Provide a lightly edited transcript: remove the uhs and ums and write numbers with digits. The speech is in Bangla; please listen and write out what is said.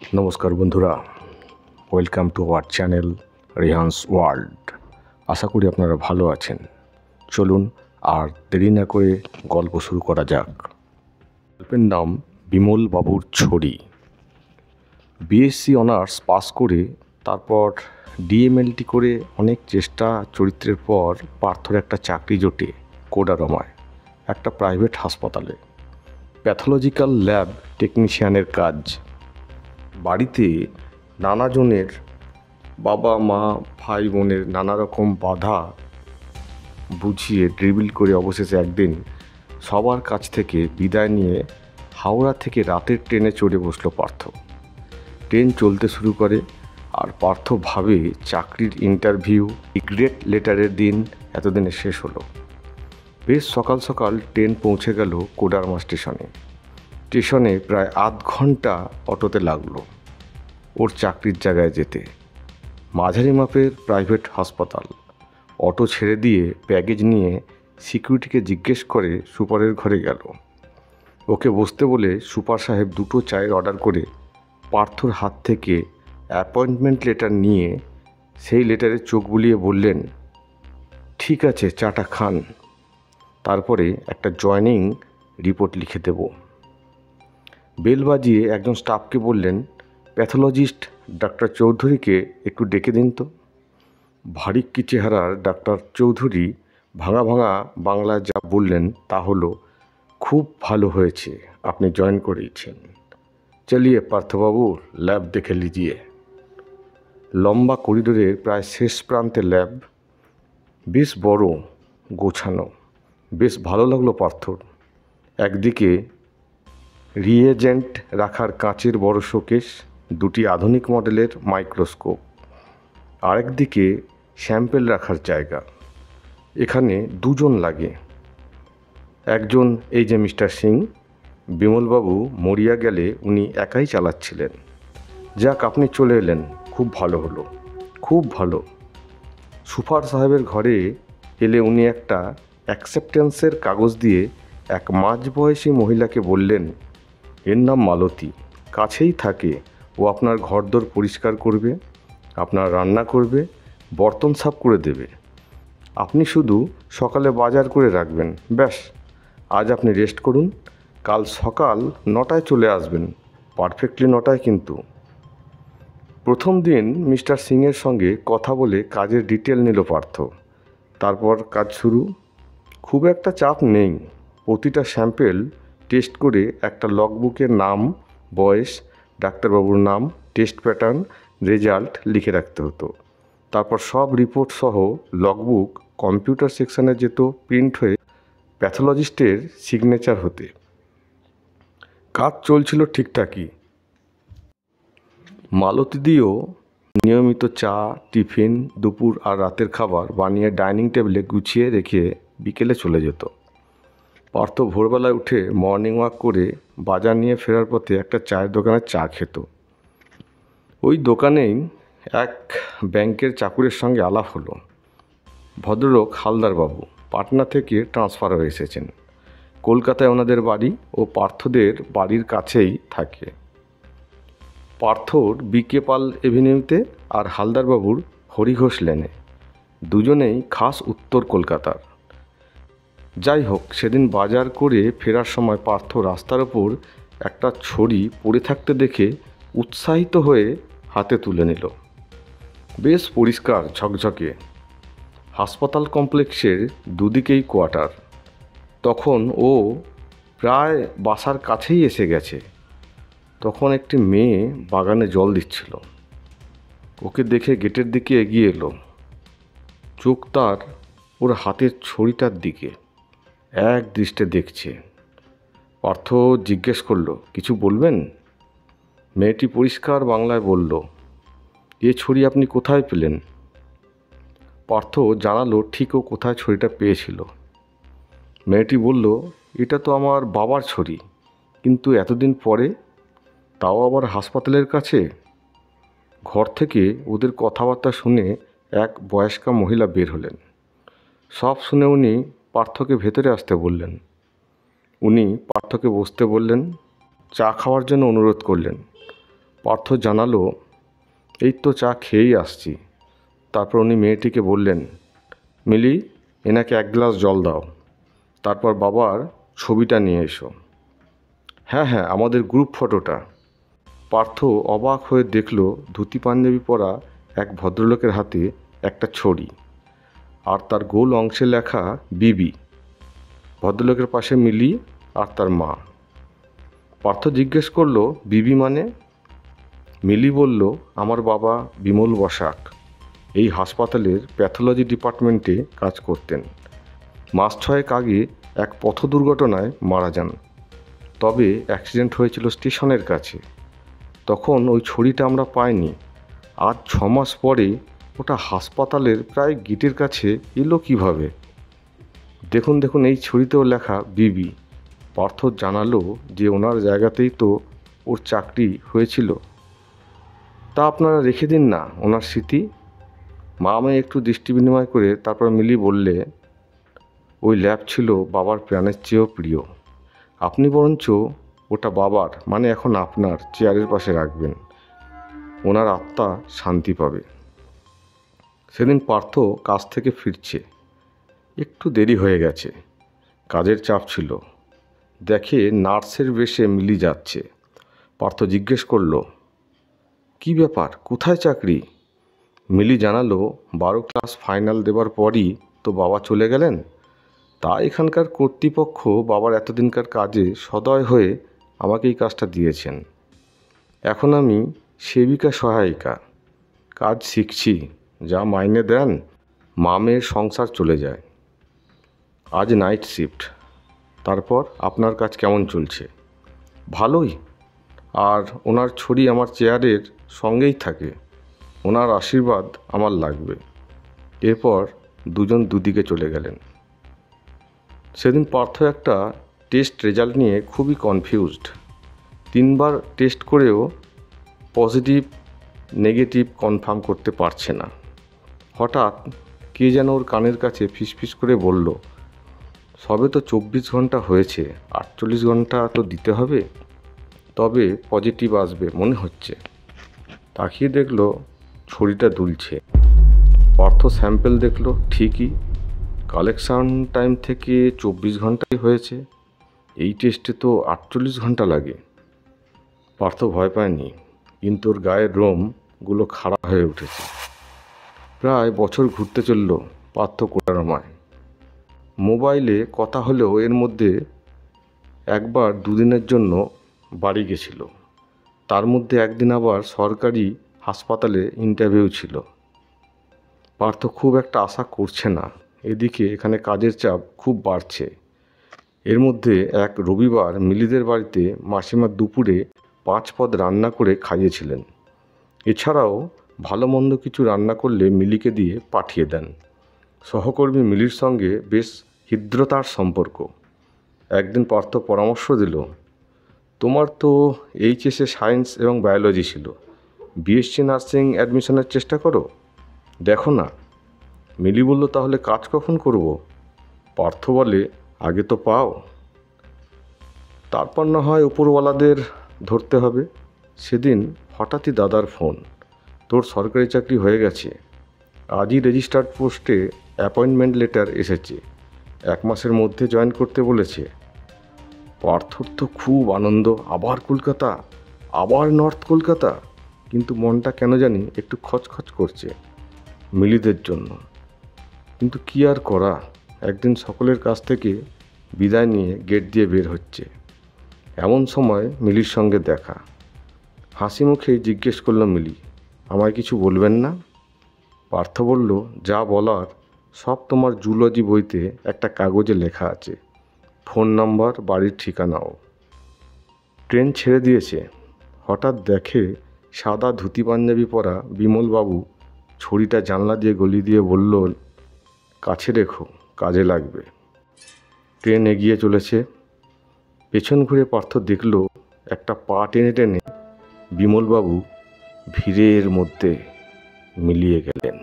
নমস্কার বন্ধুরা, welcome to our channel Rehan's world. আশা করি আপনারা ভালো আছেন। চলুন আর দেরি না করে গল্প শুরু করা যাক। গল্পের নাম বিমল বাবুর ছড়ি। বিএসসি অনার্স পাস করে তারপর ডিএমএলটি করে অনেক চেষ্টা চরিত্রের পর পার্থর একটা চাকরি জোটে কোডারমায়, একটা প্রাইভেট হাসপাতালে প্যাথোলজিক্যাল ল্যাব টেকনিশিয়ানের কাজ। বাড়িতে নানাজনের, বাবা মা ভাই বোনের নানা রকম বাধা বুঝিয়ে ড্রিবল করে অবশেষে একদিন সবার কাছ থেকে বিদায় নিয়ে হাওড়া থেকে রাতের ট্রেনে চড়ে বসলো পার্থ। ট্রেন চলতে শুরু করে আর পার্থ ভাবে চাকরির ইন্টারভিউ, রিগ্রেট লেটারের দিন এতদিনে শেষ হলো। বেশ সকাল সকাল ট্রেন পৌঁছে গেল কোডারমা স্টেশনে। স্টেশনে প্রায় আধ ঘন্টা অটোতে লাগলো ওর চাকরির জায়গায় যেতে। মাঝারি মাপের প্রাইভেট হাসপাতাল। অটো ছেড়ে দিয়ে ব্যাগেজ নিয়ে সিকিউরিটিকে জিজ্ঞেস করে সুপারের ঘরে গেল। ওকে বসতে বলে সুপার সাহেব দুটো চায়ের অর্ডার করে পার্থর হাত থেকে অ্যাপয়েন্টমেন্ট লেটার নিয়ে সেই লেটারে চোখ বুলিয়ে বললেন, ঠিক আছে, চাটা খান, তারপরে একটা জয়নিং রিপোর্ট লিখে দেব। বেল বাজিয়ে একজন স্টাফকে বললেন, প্যাথোলজিস্ট ডাক্তার চৌধুরীকে একটু ডেকে দিন তো। ভারিক্কি চেহারার ডাক্তার চৌধুরী ভাঙা ভাঙা বাংলায় যা বললেন তা হলো, খুব ভালো হয়েছে আপনি জয়েন করিয়েছেন, চলিয়ে পার্থবাবু ল্যাব দেখে লিজিয়ে। লম্বা করিডোরের প্রায় শেষ প্রান্তে ল্যাব, বেশ বড়, গোছানো, বেশ ভালো লাগলো পার্থর। একদিকে রিয়েজেন্ট রাখার কাঁচের বড় শোকেস, দুটি আধুনিক মডেলের মাইক্রোস্কোপ, আরেকদিকে স্যাম্পেল রাখার জায়গা। এখানে দুজন লাগে, একজন এই যে মিস্টার সিং। বিমলবাবু মরিয়া গেলে উনি একাই চালাচ্ছিলেন। যাক, আপনি চলে এলেন, খুব ভালো হলো, খুব ভালো। সুপার সাহেবের ঘরে এলে উনি একটা অ্যাকসেপ্টেন্সের কাগজ দিয়ে এক মাঝবয়সী মহিলাকে বললেন, এর নাম মালতী, কাছেই থাকে, ও আপনার ঘরদোর পরিষ্কার করবে, আপনার রান্না করবে, বর্তন সাফ করে দেবে। আপনি শুধু সকালে বাজার করে রাখবেন, ব্যাস। আজ আপনি রেস্ট করুন, কাল সকাল 9টায় চলে আসবেন, পারফেক্টলি 9টায় কিন্তু। প্রথম দিন মিস্টার সিংয়ের সঙ্গে কথা বলে কাজের ডিটেল নিল পার্থ। তারপর কাজ শুরু। খুব একটা চাপ নেই। প্রতিটা স্যাম্পেল টেস্ট করে একটা লগবুকের নাম, বয়স, ডাক্তারবাবুর নাম, টেস্ট প্যাটার্ন, রেজাল্ট লিখে রাখতে হতো। তারপর সব রিপোর্ট সহ লগবুক কম্পিউটার সেকশানে যেত প্রিন্ট হয়ে প্যাথোলজিস্টের সিগনেচার হতে। কাজ চলছিল ঠিকঠাকই। মালতীদিও নিয়মিত চা, টিফিন, দুপুর আর রাতের খাবার বানিয়ে ডাইনিং টেবিলে গুছিয়ে রেখে বিকেলে চলে যেত। পার্থ ভোরবেলায় উঠে মর্নিং ওয়াক করে বাজার নিয়ে ফেরার পথে একটা চায়ের দোকানে চা খেত। ওই দোকানেই এক ব্যাংকের চাকুরের সঙ্গে আলাপ হলো। ভদ্রলোক হালদারবাবু, পাটনা থেকে ট্রান্সফার হয়ে এসেছেন। কলকাতায় ওনাদের বাড়ি ও পার্থদের বাড়ির কাছেই থাকে। পার্থর বিকে পাল এভিনিউতে আর হালদারবাবুর হরিঘোষ লেনে। দুজনেই খাস উত্তর কলকাতার। যাই হোক, সেদিন বাজার করে ফেরার সময় পার্থ রাস্তার ওপর একটা ছড়ি পড়ে থাকতে দেখে উৎসাহিত হয়ে হাতে তুলে নিল। বেশ পরিষ্কার, ঝকঝকে। হাসপাতাল কমপ্লেক্সের দুদিকেই কোয়ার্টার। তখন ও প্রায় বাসার কাছেই এসে গেছে। তখন একটি মেয়ে বাগানে জল দিচ্ছিল। ওকে দেখে গেটের দিকে এগিয়ে এলো। চোখ তার ওর হাতের ছড়িটার দিকে, এক দৃষ্টে দেখছে। পার্থ জিজ্ঞেস করলো, কিছু বলবেন? মেয়েটি পরিষ্কার বাংলায় বলল, এ ছড়ি আপনি কোথায় পেলেন? পার্থ জানালো ঠিক ও কোথায় ছড়িটা পেয়েছিল। মেয়েটি বলল, এটা তো আমার বাবার ছড়ি, কিন্তু এতদিন পরে, তাও আবার হাসপাতালের কাছে। ঘর থেকে ওদের কথাবার্তা শুনে এক বয়স্কা মহিলা বের হলেন। সব শুনে উনি পার্থকে ভেতরে আসতে বললেন। উনি পার্থকে বসতে বললেন, চা খাওয়ার জন্য অনুরোধ করলেন। পার্থ জানালো, এই তো চা খেয়েই আসছি। তারপর উনি মেয়েটিকে বললেন, মিলি, এনাকে এক গ্লাস জল দাও, তারপর বাবার ছবিটা নিয়ে এসো। হ্যাঁ হ্যাঁ, আমাদের গ্রুপ ফটোটা। পার্থ অবাক হয়ে দেখল ধুতি পাঞ্জাবি পরা এক ভদ্রলোকের হাতে একটা ছড়ি, আর তার গোল অংশে লেখা বিবি। ভদ্রলোকের পাশে মিলি আর তার মা। পার্থ জিজ্ঞেস করলো, বিবি মানে? মিলি বলল, আমার বাবা বিমল বসাক এই হাসপাতালের প্যাথোলজি ডিপার্টমেন্টে কাজ করতেন। মাস 6 আগে এক পথ দুর্ঘটনায় মারা যান। তবে অ্যাক্সিডেন্ট হয়েছিল স্টেশনের কাছে। তখন ওই ছড়িটা আমরা পাইনি। আজ 6 মাস পরে ওটা হাসপাতালের প্রায় গেটের কাছে এলো কীভাবে? দেখুন দেখুন, এই ছড়িতেও লেখা বিবি। পার্থ জানালো যে ওনার জায়গাতেই তো ওর চাকরি হয়েছিল। তা আপনারা রেখে দিন না ওনার স্মৃতি। মা আমায় একটু দৃষ্টি বিনিময় করে তারপর মিলি বললে, ওই ল্যাব ছিল বাবার প্রাণের চেয়েও প্রিয়। আপনি বরঞ্চ ওটা বাবার, মানে এখন আপনার চেয়ারের পাশে রাখবেন। ওনার আত্মা শান্তি পাবে। সেদিন পার্থ কাজ থেকে ফিরছে। একটু দেরি হয়ে গেছে, কাজের চাপ ছিল। দেখে নার্সের বেশে মিলি যাচ্ছে। পার্থ জিজ্ঞেস করলো, কি ব্যাপার, কোথায় চাকরি? মিলি জানালো, 12 ক্লাস ফাইনাল দেবার পরই তো বাবা চলে গেলেন। তা এখানকার কর্তৃপক্ষ বাবার এতদিনকার কাজে সদয় হয়ে আমাকে এই কাজটা দিয়েছেন। এখন আমি সেবিকা সহায়িকা কাজ শিখছি, যা মাইনে দেন মামের সংসার চলে যায়। আজ নাইট শিফট। তারপর আপনার কাজ কেমন চলছে? ভালোই। আর ওনার ছড়ি আমার চেয়ারের সঙ্গেই থাকে। ওনার আশীর্বাদ আমার লাগবে। এরপর দুজন দুদিকে চলে গেলেন। সেদিন পার্থ একটা টেস্ট রেজাল্ট নিয়ে খুবই কনফিউজড। 3বার টেস্ট করেও পজিটিভ নেগেটিভ কনফার্ম করতে পারছে না। হঠাৎ কে যেন ওর কানের কাছে ফিসফিস করে বলল, সবে তো 24 ঘন্টা হয়েছে, 48 ঘন্টা তো দিতে হবে, তবে পজিটিভ আসবে মনে হচ্ছে। তাকিয়ে দেখলো ছড়িটা দুলছে। পার্থ স্যাম্পেল দেখলো, ঠিকই কালেকশন টাইম থেকে 24 ঘন্টাই হয়েছে। এই টেস্টে তো 48 ঘন্টা লাগে। পার্থ ভয় পায়নি, কিন্তু ওর গায়ের রোমগুলো খাড়া হয়ে উঠেছে। প্রায় বছর ঘুরতে চলল পার্থ কোটারমায়। মোবাইলে কথা হলেও এর মধ্যে একবার 2 দিনের জন্য বাড়ি গেছিল। তার মধ্যে একদিন আবার সরকারি হাসপাতালে ইন্টারভিউ ছিল। পার্থ খুব একটা আশা করছে না। এদিকে এখানে কাজের চাপ খুব বাড়ছে। এর মধ্যে এক রবিবার মিলিদের বাড়িতে মাসিমা দুপুরে 5 পদ রান্না করে খাইয়েছিলেন। এছাড়াও ভালো মন্দ কিছু রান্না করলে মিলিকে দিয়ে পাঠিয়ে দেন। সহকর্মী মিলির সঙ্গে বেশ হৃদ্রতার সম্পর্ক। একদিন পার্থ পরামর্শ দিল, তোমার তো এইচএসে সায়েন্স এবং বায়োলজি ছিল, বিএসসি নার্সিং অ্যাডমিশনের চেষ্টা করো, দেখো না। মিলি বলল, তাহলে কাজ কখন করব? পার্থ বলে, আগে তো পাও, তারপর না হয় উপরওয়ালাদের ধরতে হবে। সেদিন হঠাৎই দাদার ফোন, তোর সরকারি চাকরি হয়ে গেছে, আজই রেজিস্টার্ড পোস্টে অ্যাপয়েন্টমেন্ট লেটার এসেছে, 1 মাসের মধ্যে জয়েন করতে বলেছে। পার্থর তো খুব আনন্দ, আবার কলকাতা, আবার নর্থ কলকাতা। কিন্তু মনটা কেন জানি একটু খচখচ করছে মিলিদের জন্য। কিন্তু কি আর করা, একদিন সকলের কাছ থেকে বিদায় নিয়ে গেট দিয়ে বের হচ্ছে। এমন সময় মিলির সঙ্গে দেখা। হাসি মুখেই জিজ্ঞেস করল মিলি, আমায় কিছু বলবেন না? পার্থ বলল, যা বলার সব তোমার জুলজি বইতে একটা কাগজে লেখা আছে, ফোন নাম্বার, বাড়ির ঠিকানাও। ট্রেন ছেড়ে দিয়েছে। হঠাৎ দেখে সাদা ধুতি পাঞ্জাবি পরা বিমলবাবু ছড়িটা জানলা দিয়ে গলি দিয়ে বলল, কাছে রেখো, কাজে লাগবে। ট্রেন এগিয়ে চলেছে। পেছন ঘুরে পার্থ দেখল একটা পা টেনে টেনে বিমলবাবু ভিড়ের মধ্যে মিলিয়ে গেলেন।